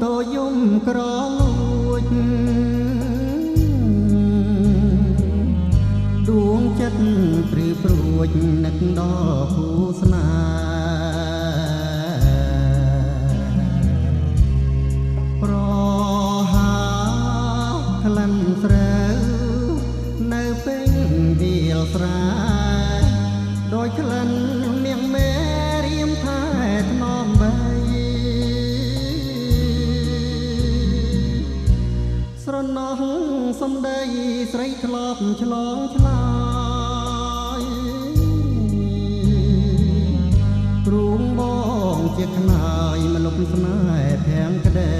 តូយំក្រលួចដួងចិត្តព្រៀបព្រួចនឹកដល់គូស្នេហ៍ប្រហាក្លិនស្រូវនៅពេញវាលស្រែដោយក្លិននាងមេរៀមថែថ្នមបីស្រណោះសំដីស្រីធ្លាប់ឆ្លងឆ្លើយព្រួងបងជាខ្នើយមលុបស្នេហ៍ភាំងក្ដី